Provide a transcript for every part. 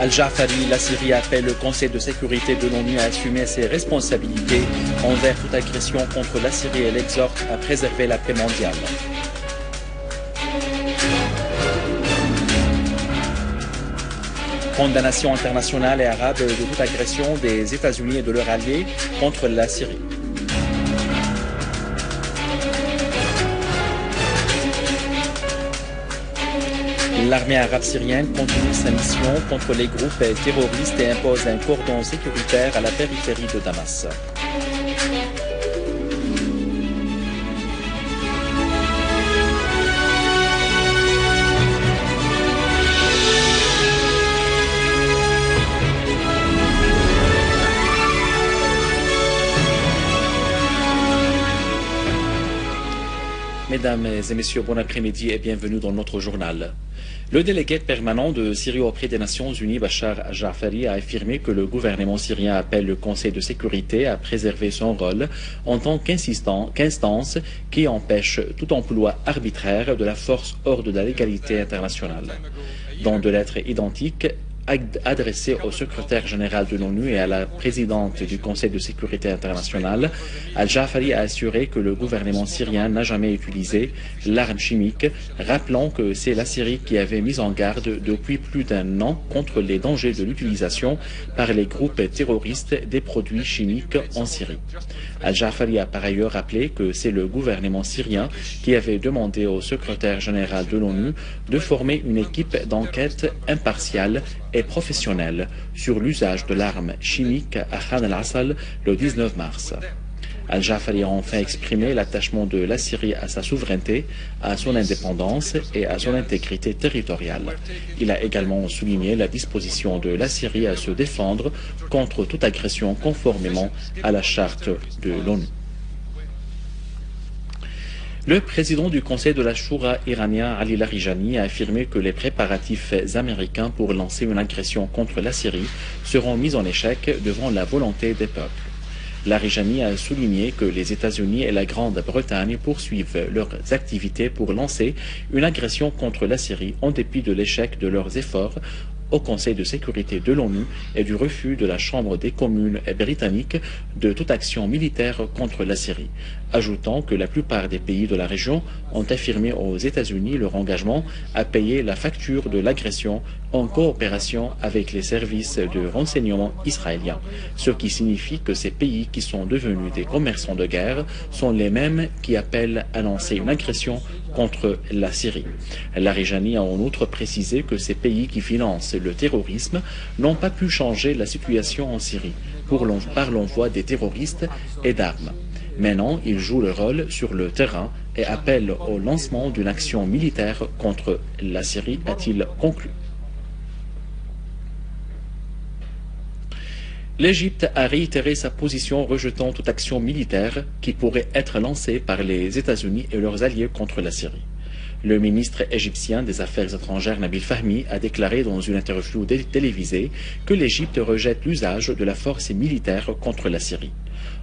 Al-Ja'fari, la Syrie appelle le Conseil de sécurité de l'ONU à assumer ses responsabilités envers toute agression contre la Syrie et l'exhorte à préserver la paix mondiale. Condamnation internationale et arabe de toute agression des États-Unis et de leurs alliés contre la Syrie. L'armée arabe syrienne continue sa mission contre les groupes terroristes et impose un cordon sécuritaire à la périphérie de Damas. Mesdames et messieurs, bon après-midi et bienvenue dans notre journal. Le délégué permanent de Syrie auprès des Nations Unies, Bachar al-Ja'fari, a affirmé que le gouvernement syrien appelle le Conseil de sécurité à préserver son rôle en tant qu'instance qui empêche tout emploi arbitraire de la force hors de la légalité internationale. Dans deux lettres identiques, adressé au secrétaire général de l'ONU et à la présidente du Conseil de sécurité internationale, Al-Ja'fari a assuré que le gouvernement syrien n'a jamais utilisé l'arme chimique, rappelant que c'est la Syrie qui avait mis en garde depuis plus d'un an contre les dangers de l'utilisation par les groupes terroristes des produits chimiques en Syrie. Al-Ja'fari a par ailleurs rappelé que c'est le gouvernement syrien qui avait demandé au secrétaire général de l'ONU de former une équipe d'enquête impartiale et professionnelle sur l'usage de l'arme chimique à Khan al-Assal le 19 mars. Al-Ja'fari a enfin exprimé l'attachement de la Syrie à sa souveraineté, à son indépendance et à son intégrité territoriale. Il a également souligné la disposition de la Syrie à se défendre contre toute agression conformément à la charte de l'ONU. Le président du Conseil de la Choura iranien, Ali Larijani, a affirmé que les préparatifs américains pour lancer une agression contre la Syrie seront mis en échec devant la volonté des peuples. Larijani a souligné que les États-Unis et la Grande-Bretagne poursuivent leurs activités pour lancer une agression contre la Syrie en dépit de l'échec de leurs efforts au Conseil de sécurité de l'ONU et du refus de la Chambre des communes britanniques de toute action militaire contre la Syrie, ajoutant que la plupart des pays de la région ont affirmé aux États-Unis leur engagement à payer la facture de l'agression en coopération avec les services de renseignement israéliens, ce qui signifie que ces pays qui sont devenus des commerçants de guerre sont les mêmes qui appellent à lancer une agression contre la Syrie. Larijani a en outre précisé que ces pays qui financent le terrorisme n'ont pas pu changer la situation en Syrie par l'envoi des terroristes et d'armes. Maintenant, ils jouent le rôle sur le terrain et appellent au lancement d'une action militaire contre la Syrie, a-t-il conclu. L'Égypte a réitéré sa position rejetant toute action militaire qui pourrait être lancée par les États-Unis et leurs alliés contre la Syrie. Le ministre égyptien des Affaires étrangères Nabil Fahmi a déclaré dans une interview télévisée que l'Égypte rejette l'usage de la force militaire contre la Syrie.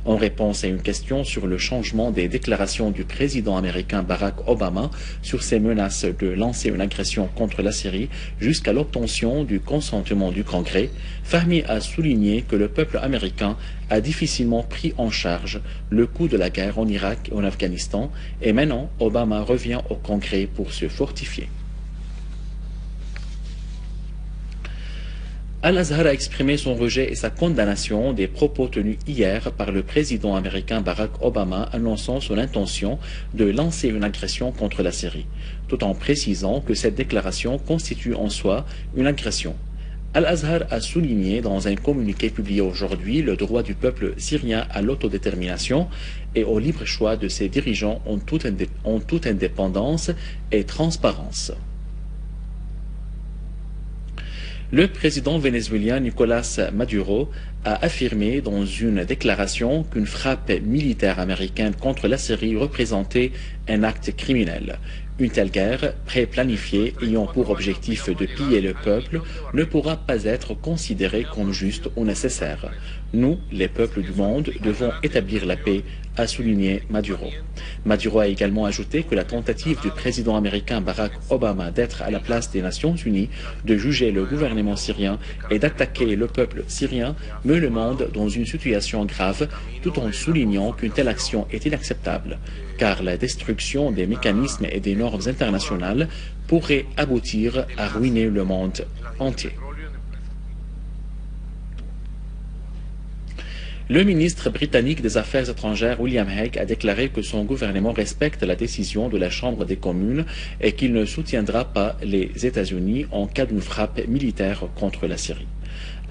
En réponse à une question sur le changement des déclarations du président américain Barack Obama sur ses menaces de lancer une agression contre la Syrie jusqu'à l'obtention du consentement du Congrès, Fahmi a souligné que le peuple américain a difficilement pris en charge le coût de la guerre en Irak et en Afghanistan et maintenant Obama revient au Congrès pour se fortifier. Al-Azhar a exprimé son rejet et sa condamnation des propos tenus hier par le président américain Barack Obama annonçant son intention de lancer une agression contre la Syrie, tout en précisant que cette déclaration constitue en soi une agression. Al-Azhar a souligné dans un communiqué publié aujourd'hui le droit du peuple syrien à l'autodétermination et au libre choix de ses dirigeants en toute indépendance et transparence. Le président vénézuélien Nicolás Maduro a affirmé dans une déclaration qu'une frappe militaire américaine contre la Syrie représentait un acte criminel. Une telle guerre, pré-planifiée, ayant pour objectif de piller le peuple, ne pourra pas être considérée comme juste ou nécessaire. Nous, les peuples du monde, devons établir la paix, a souligné Maduro. Maduro a également ajouté que la tentative du président américain Barack Obama d'être à la place des Nations Unies, de juger le gouvernement syrien et d'attaquer le peuple syrien met le monde dans une situation grave, tout en soulignant qu'une telle action est inacceptable, car la destruction des mécanismes et des normes internationales pourrait aboutir à ruiner le monde entier. Le ministre britannique des Affaires étrangères William Hague a déclaré que son gouvernement respecte la décision de la Chambre des communes et qu'il ne soutiendra pas les États-Unis en cas d'une frappe militaire contre la Syrie.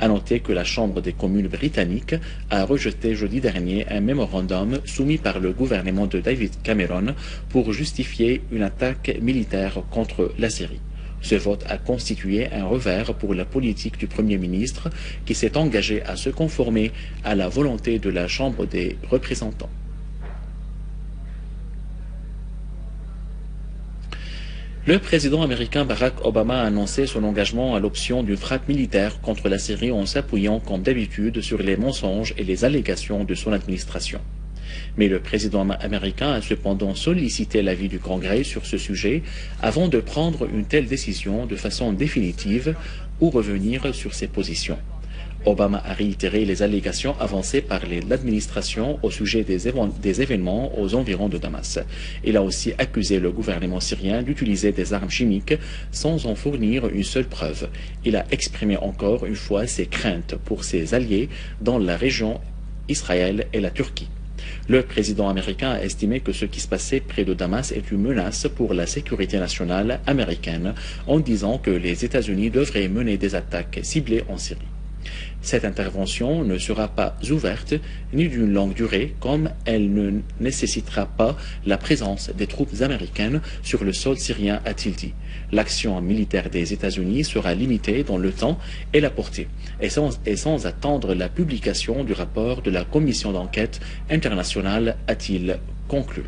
À noter que la Chambre des communes britannique a rejeté jeudi dernier un mémorandum soumis par le gouvernement de David Cameron pour justifier une attaque militaire contre la Syrie. Ce vote a constitué un revers pour la politique du Premier ministre qui s'est engagé à se conformer à la volonté de la Chambre des représentants. Le président américain Barack Obama a annoncé son engagement à l'option d'une frappe militaire contre la Syrie en s'appuyant comme d'habitude sur les mensonges et les allégations de son administration. Mais le président américain a cependant sollicité l'avis du Congrès sur ce sujet avant de prendre une telle décision de façon définitive ou revenir sur ses positions. Obama a réitéré les allégations avancées par l'administration au sujet des événements aux environs de Damas. Il a aussi accusé le gouvernement syrien d'utiliser des armes chimiques sans en fournir une seule preuve. Il a exprimé encore une fois ses craintes pour ses alliés dans la région Israël et la Turquie. Le président américain a estimé que ce qui se passait près de Damas est une menace pour la sécurité nationale américaine en disant que les États-Unis devraient mener des attaques ciblées en Syrie. Cette intervention ne sera pas ouverte ni d'une longue durée, comme elle ne nécessitera pas la présence des troupes américaines sur le sol syrien, a-t-il dit. L'action militaire des États-Unis sera limitée dans le temps et la portée, et sans attendre la publication du rapport de la commission d'enquête internationale, a-t-il conclu.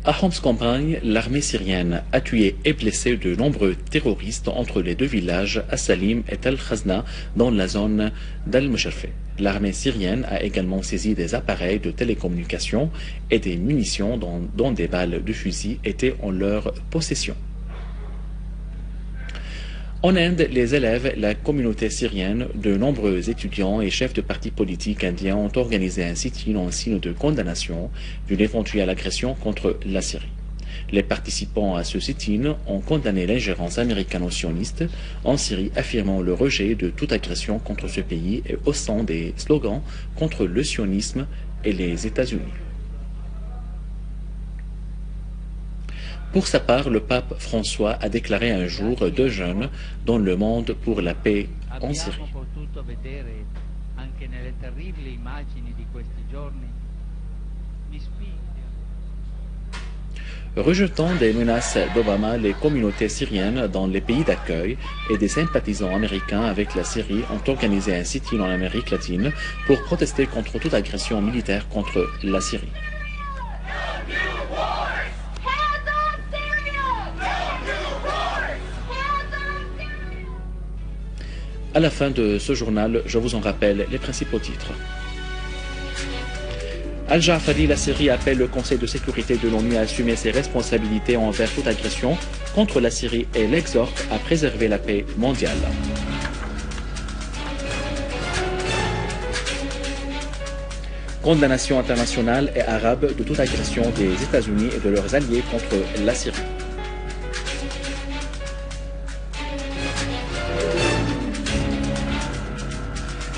À Homs-Campagne, l'armée syrienne a tué et blessé de nombreux terroristes entre les deux villages As-Salim et Tel Khazna dans la zone d'Al-Musharfe. L'armée syrienne a également saisi des appareils de télécommunication et des munitions dont des balles de fusil étaient en leur possession. En Inde, les élèves, la communauté syrienne, de nombreux étudiants et chefs de partis politiques indiens ont organisé un sit-in en signe de condamnation d'une éventuelle agression contre la Syrie. Les participants à ce sit-in ont condamné l'ingérence américano-sioniste en Syrie, affirmant le rejet de toute agression contre ce pays et haussant des slogans contre le sionisme et les États-Unis. Pour sa part, le pape François a déclaré un jour de jeûne dans le monde pour la paix en Syrie. Rejetant des menaces d'Obama, les communautés syriennes dans les pays d'accueil et des sympathisants américains avec la Syrie ont organisé un sit-in en Amérique latine pour protester contre toute agression militaire contre la Syrie. À la fin de ce journal, je vous en rappelle les principaux titres. Al-Ja'fari, la Syrie appelle le Conseil de sécurité de l'ONU à assumer ses responsabilités envers toute agression contre la Syrie et l'exhorte à préserver la paix mondiale. Condamnation internationale et arabe de toute agression des États-Unis et de leurs alliés contre la Syrie.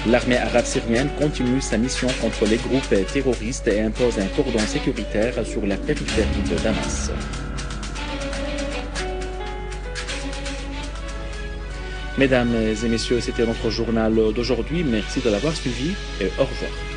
L'armée arabe syrienne continue sa mission contre les groupes terroristes et impose un cordon sécuritaire sur la périphérie de Damas. Mesdames et messieurs, c'était notre journal d'aujourd'hui. Merci de l'avoir suivi et au revoir.